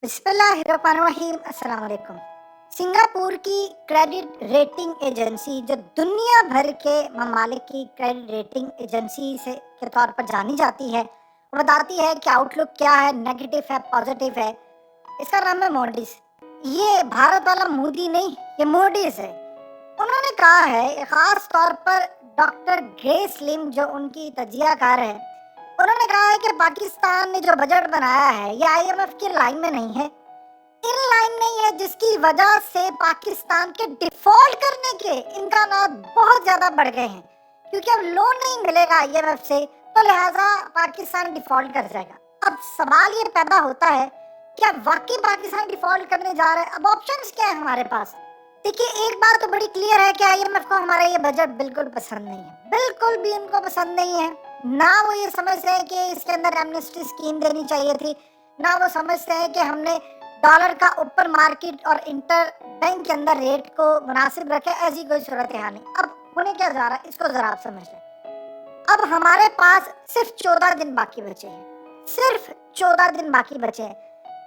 बिस्मिल्लाहिर्रहमानिर्रहीम। अस्सलाम वालेकुम। सिंगापुर की क्रेडिट रेटिंग एजेंसी जो दुनिया भर के ममालिक की क्रेडिट रेटिंग एजेंसी से के तौर पर जानी जाती है, वो बताती है कि आउटलुक क्या है, नेगेटिव है, पॉजिटिव है। इसका नाम है मूडीज। ये भारत वाला मोदी नहीं, ये मूडीज है। उन्होंने कहा है, खास तौर पर डॉक्टर ग्रेस लिम जो उनकी तजियाकार है, उन्होंने कहा है कि पाकिस्तान ने जो बजट बनाया है ये आईएमएफ की लाइन में नहीं है, इन लाइन नहीं है, जिसकी वजह से पाकिस्तान के डिफॉल्ट करने के इम्कानात बहुत ज्यादा बढ़ गए हैं। क्योंकि अब लोन नहीं मिलेगा आईएमएफ से, तो लिहाजा पाकिस्तान डिफॉल्ट कर जाएगा। अब सवाल ये पैदा होता है, क्या वाकई पाकिस्तान डिफॉल्ट करने जा रहा है? अब ऑप्शंस क्या है हमारे पास? देखिए, एक बात तो बड़ी क्लियर है कि आईएमएफ को हमारा ये बजट बिल्कुल पसंद नहीं है, बिल्कुल भी उनको पसंद नहीं है। ना वो ये समझते हैं कि इसके अंदर एमनेस्टी स्कीम देनी चाहिए थी, ना वो समझते हैं कि हमने डॉलर का ऊपर मार्केट और इंटर बैंक के अंदर रेट को मुनासिब रखे। ऐसी कोई सूरत हाल नहीं। अब होने क्या जा रहा है, इसको जरा आप समझ लें। अब हमारे पास सिर्फ 14 दिन बाकी बचे हैं, सिर्फ 14 दिन बाकी बचे हैं।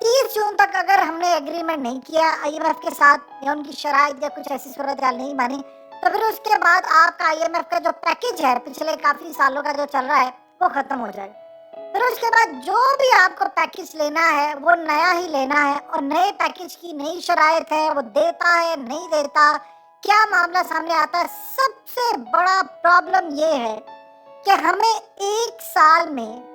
30 जून तक अगर हमने एग्रीमेंट नहीं किया आईएमएफ के साथ, या उनकी शराइत या कुछ ऐसी सूरत हाल नहीं बनी, तो फिर उसके बाद आपका आईएमएफ का जो पैकेज है पिछले काफी सालों का जो चल रहा है वो खत्म हो जाएगा। फिर उसके बाद जो भी आपको पैकेज लेना है वो नया ही लेना है, और नए पैकेज की नई शराइत है, वो देता है नहीं देता, क्या मामला सामने आता है। सबसे बड़ा प्रॉब्लम ये है कि हमें एक साल में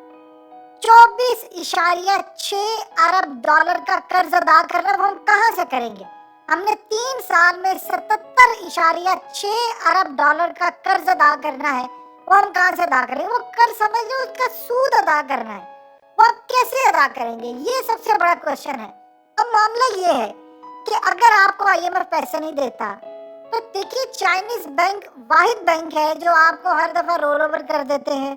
24.6 अरब डॉलर का कर्ज अदा करना, वो हम कहाँ से करेंगे? हमने 3 साल में 77.6 अरब डॉलर का कर्ज अदा करना है, वो हम कहाँ से अदा करेंगे? वो कर्ज समझ लो, उसका सूद अदा करना है, वो आप कैसे अदा करेंगे? ये सबसे बड़ा क्वेश्चन है। अब मामला ये है कि अगर आपको आईएमएफ पैसे नहीं देता, तो देखिए, चाइनीज बैंक वाहिद बैंक है जो आपको हर दफा रोल ओवर कर देते हैं।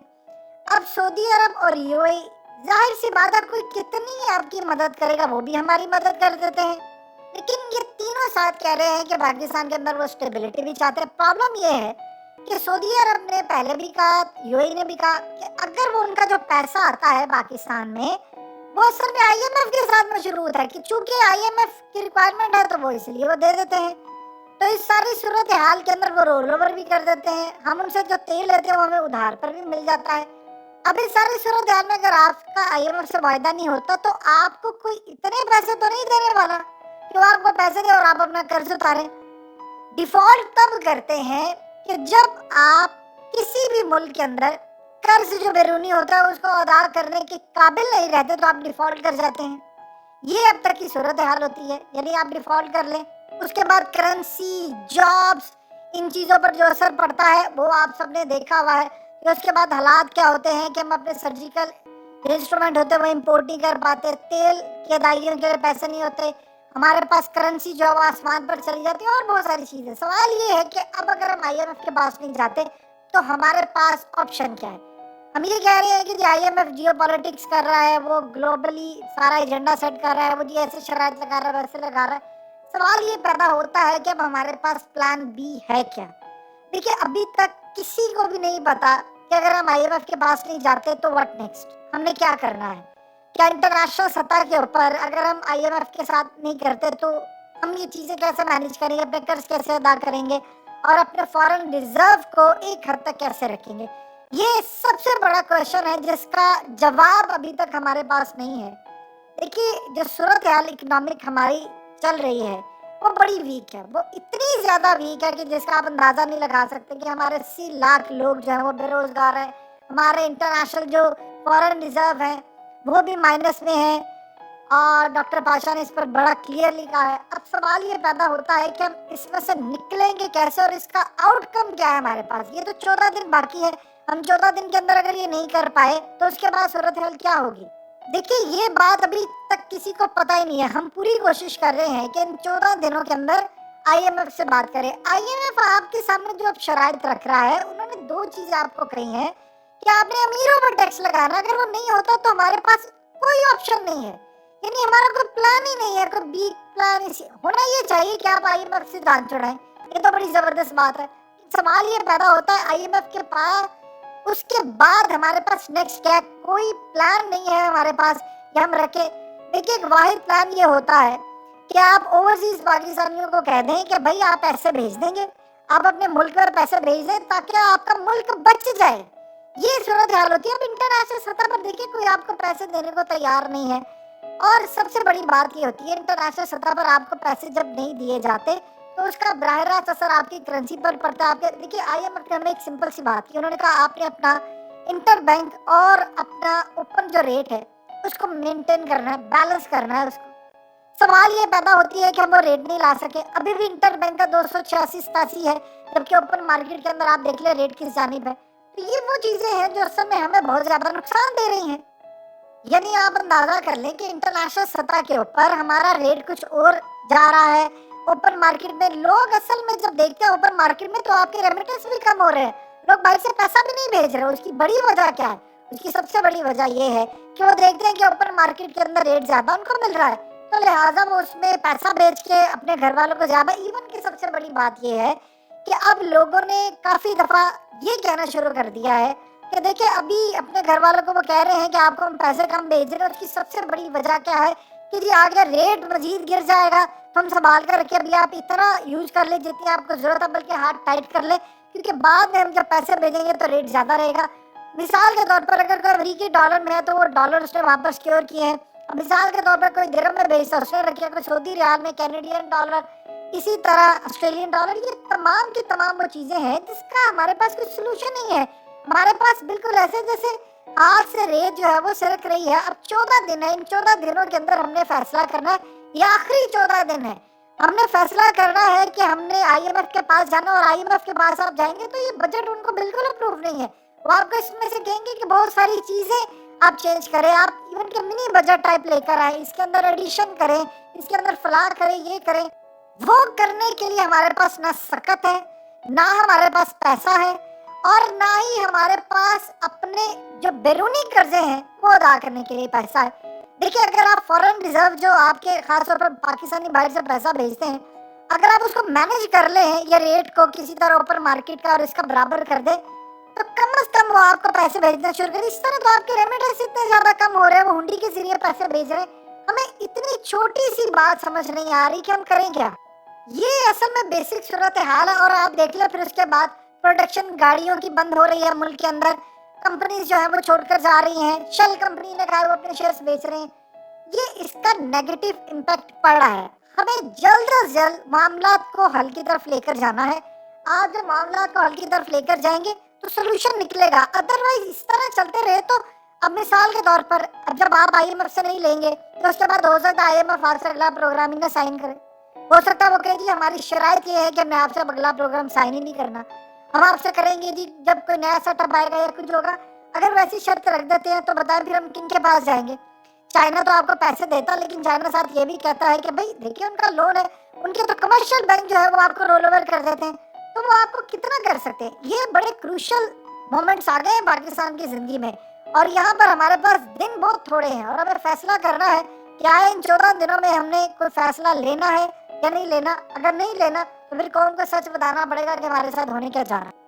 अब सऊदी अरब और यूएई, जाहिर सी बात है, कोई कितनी आपकी मदद करेगा, वो भी हमारी मदद कर देते हैं। लेकिन ये तीनों साथ कह रहे हैं कि पाकिस्तान के अंदर वो स्टेबिलिटी भी चाहते हैं। प्रॉब्लम ये है कि सऊदी अरब ने पहले भी कहा, यूएई ने भी कहा कि अगर वो उनका जो पैसा आता है पाकिस्तान में, वो असल में आईएमएफ के साथ मशरूत है, कि चूंकि आईएमएफ की रिक्वायरमेंट है तो वो इसलिए वो दे देते हैं। तो इस सारी सूरत हाल के अंदर वो रोल ओवर भी कर देते हैं। हम उनसे जो तेल लेते हैं वो हमें उधार पर भी मिल जाता है। अब इस सारी सूरत हाल में अगर आपका आईएमएफ से वायदा नहीं होता, तो आपको कोई इतने पैसे तो नहीं देने वाला कि वो आपको पैसे दे और आप अपना कर्ज उतारें। डिफॉल्ट तब करते हैं कि जब आप किसी भी मुल्क के अंदर कर्ज जो बैरूनी होता है उसको अदा करने के काबिल नहीं रहते, तो आप डिफॉल्ट कर जाते हैं। ये अब तक की सूरत हाल होती है। यदि आप डिफॉल्ट कर लें, उसके बाद करेंसी, जॉब्स, इन चीज़ों पर जो असर पड़ता है वो आप सबने देखा हुआ है। फिर उसके बाद हालात क्या होते हैं कि हम अपने सर्जिकल इंस्ट्रूमेंट होते हैं वो इम्पोर्ट नहीं कर पाते, तेल की अदाइयों के लिए पैसे नहीं होते, हमारे पास करेंसी जो है वो आसमान पर चली जाती है, और बहुत सारी चीज़ें। सवाल ये है कि अब अगर हम आईएमएफ के पास नहीं जाते, तो हमारे पास ऑप्शन क्या है? हम ये कह रहे हैं कि आईएमएफ जियो पॉलिटिक्स कर रहा है, वो ग्लोबली सारा एजेंडा सेट कर रहा है, वो जी ऐसे शराइत लगा रहा है, वैसे लगा रहा है। सवाल ये पैदा होता है कि अब हमारे पास प्लान बी है क्या? देखिए, अभी तक किसी को भी नहीं पता कि अगर हम आईएमएफ के पास नहीं जाते तो व्हाट नेक्स्ट, हमने क्या करना है। क्या इंटरनेशनल सतह के ऊपर अगर हम आईएमएफ के साथ नहीं करते तो हम ये चीज़ें कैसे मैनेज करेंगे, अपने कर्ज कैसे अदा करेंगे, और अपने फॉरेन रिजर्व को एक हद तक कैसे रखेंगे? ये सबसे बड़ा क्वेश्चन है जिसका जवाब अभी तक हमारे पास नहीं है। देखिए, जो सूरत हाल इकोनॉमिक हमारी चल रही है वो बड़ी वीक है, वो इतनी ज्यादा वीक है कि जिसका आप अंदाजा नहीं लगा सकते कि हमारे 80 लाख लोग जो है वो बेरोजगार हैं। हमारे इंटरनेशनल जो फॉरेन रिजर्व है वो भी माइनस में है, और डॉक्टर पाशा ने इस पर बड़ा क्लियरली कहा है। अब सवाल ये पैदा होता है कि हम इसमें से निकलेंगे कैसे, और इसका आउटकम क्या है हमारे पास। ये तो 14 दिन बाकी है, हम 14 दिन के अंदर अगर ये नहीं कर पाए तो उसके बाद सूरत हाल क्या होगी? देखिए, ये बात अभी तक किसी को पता ही नहीं है। हम पूरी कोशिश कर रहे हैं कि इन 14 दिनों के अंदर आईएमएफ से बात करें। आईएमएफ आपके सामने जो अब शराइत रख रहा है, उन्होंने दो चीजें आपको कही हैं कि आपने अमीरों पर टैक्स लगाना, अगर वो नहीं होता तो हमारे पास कोई ऑप्शन नहीं है, यानी हमारा कोई प्लान ही नहीं है, कोई बी प्लान होना ये चाहिए कि आप आईएमएफ से जान छुड़ाएं। ये तो बड़ी जबरदस्त बात है। सवाल ये पैदा होता है आईएमएफ के पास, उसके बाद हमारे पास नेक्स्ट क्या? कोई प्लान नहीं है हमारे पास, कि हम रखे देखिए एक वाहिद प्लान ये होता है कि आप ओवरसीज पाकिस्तानियों को कह दें कि भाई आप पैसे भेज देंगे, आप अपने मुल्क में पैसे भेज दें ताकि आपका मुल्क बच जाए। ये सूरत हाल होती है। अब इंटरनेशनल सतह पर देखिए कोई आपको पैसे देने को तैयार नहीं है, और सबसे बड़ी बात ये होती है इंटरनेशनल सतह पर आपको पैसे जब नहीं दिए जाते तो उसका बराह रास्त असर आपकी करेंसी पर पड़ता है। आपके देखिए IMF ने हमें एक सिंपल सी बात की, उन्होंने कहा आपने अपना इंटर बैंक और अपना ओपन जो रेट है उसको मेंटेन करना है, बैलेंस करना है उसको। सवाल ये पैदा होती है कि हम वो रेट नहीं ला सके। अभी भी इंटर बैंक का 286-87 है, जबकि ओपन मार्केट के अंदर आप देख ले रेट किस जानिब है। तो ये वो चीजें हैं जो असल में हमें बहुत ज्यादा नुकसान दे रही हैं। यानी आप अंदाजा कर लें कि इंटरनेशनल सतह के ऊपर हमारा रेट कुछ और जा रहा है। ओपन मार्केट में लोग असल में जब देखते हैं ओपन मार्केट में तो आपके रेमिटेंस भी कम हो रहे हैं, लोग बाहर से पैसा भी नहीं भेज रहे। उसकी बड़ी वजह क्या है? उसकी सबसे बड़ी वजह ये है कि वो देखते हैं कि ओपन मार्केट के अंदर रेट ज्यादा उनको मिल रहा है, तो लिहाजा वो उसमें पैसा बेच के अपने घर वालों को ज्यादा। इवन की सबसे बड़ी बात ये है कि अब लोगों ने काफी दफा ये कहना शुरू कर दिया है कि देखिए अभी अपने घर वालों को वो कह रहे हैं कि आपको हम पैसे कम भेज रहे हैं। उसकी सबसे बड़ी वजह क्या है कि जी आगे रेट मजीद गिर जाएगा, तो हम संभाल कर रखे अभी आप इतना यूज कर ले जितनी आपको जरूरत है, बल्कि हाथ टाइट कर ले, क्योंकि बाद में हम जब पैसे भेजेंगे तो रेट ज्यादा रहेगा। मिसाल के तौर पर अगर कोई अमेरिकी डॉलर में है तो वो डॉलर उसने वापस सिक्योर किए हैं। मिसाल के तौर पर कोई दिरहम में भेजता उसने रखे, कोई सऊदी रियाल में, कैनेडियन डॉलर, इसी तरह ऑस्ट्रेलियन डॉलर। ये तमाम की तमाम वो चीजें हैं जिसका हमारे पास कोई सोल्यूशन नहीं है। हमारे पास बिल्कुल ऐसे जैसे आज से रेत जो है वो सरक रही है। अब 14 दिन है, इन 14 दिनों के अंदर हमने फैसला करना है। ये आखिरी 14 दिन है, हमने फैसला करना है कि हमने IMF के पास जाना, और IMF के पास आप जाएंगे तो ये बजट उनको बिल्कुल अप्रूव नहीं है। वो आपको इसमें से कहेंगे कि बहुत सारी चीजें आप चेंज करें, आप इवन के मिनी बजट टाइप लेकर आए, इसके अंदर एडिशन करें, इसके अंदर फलाह करें, ये करें। वो करने के लिए हमारे पास ना सकत है, ना हमारे पास पैसा है, और ना ही हमारे पास अपने जो बैरूनी कर्जे हैं वो अदा करने के लिए पैसा है। देखिए अगर आप फॉरेन रिजर्व जो आपके खासतौर पर पाकिस्तानी बाहर से पैसा भेजते हैं, अगर आप उसको मैनेज कर ले ये रेट को किसी तरह ऊपर मार्केट का और इसका बराबर कर दे, तो कम से कम वो आपको पैसे भेजना शुरू करें। इस तरह तो आपके रेमिटेंस इतने ज्यादा कम हो रहे हैं, वो हुंडी के जरिए पैसे भेज रहे हैं। हमें इतनी छोटी सी बात समझ नहीं आ रही कि हम करें क्या। ये असल में बेसिक सूरत हाल है। और आप देख ले फिर उसके बाद प्रोडक्शन गाड़ियों की बंद हो रही है मुल्क के अंदर, कंपनीज जो है वो छोड़कर जा रही हैं। शेल कंपनी ने कहा वो अपने शेयर्स बेच रहे हैं। ये इसका नेगेटिव इम्पैक्ट पड़ा है। हमें जल्द से जल्द मामलात को हल की तरफ लेकर जाना है। आप जब मामलात को हल की तरफ लेकर जाएंगे तो सोल्यूशन निकलेगा। अदरवाइज इस तरह चलते रहे तो अब मिसाल के तौर पर अब जब आप IMF से नहीं लेंगे तो उसके बाद हो सकता है IMF आपसे अगला प्रोग्राम ही ना साइन करे। हो सकता है वो कहे जी हमारी शराइत ये है कि मैं आपसे अगला प्रोग्राम साइन ही नहीं करना, हम आपसे करेंगे जी जब कोई नया सेटअप आएगा या कुछ होगा। अगर वैसी शर्त रख देते हैं तो बताएं फिर हम किन के पास जाएंगे। चाइना तो आपको पैसे देता, लेकिन चाइना साथ ये भी कहता है कि भाई देखिए उनका लोन है, उनके तो कमर्शियल बैंक जो है वो आपको रोल ओवर कर देते हैं, तो वो आपको कितना कर सकते हैं। ये बड़े क्रूशियल मोमेंट्स आ गए हैं पाकिस्तान की जिंदगी में, और यहाँ पर हमारे पास दिन बहुत थोड़े हैं और हमें फैसला करना है क्या है इन 14 दिनों में हमने कोई फैसला लेना है या नहीं लेना। अगर नहीं लेना तो फिर कौन को सच बताना पड़ेगा कि हमारे साथ होने क्या जा रहा है।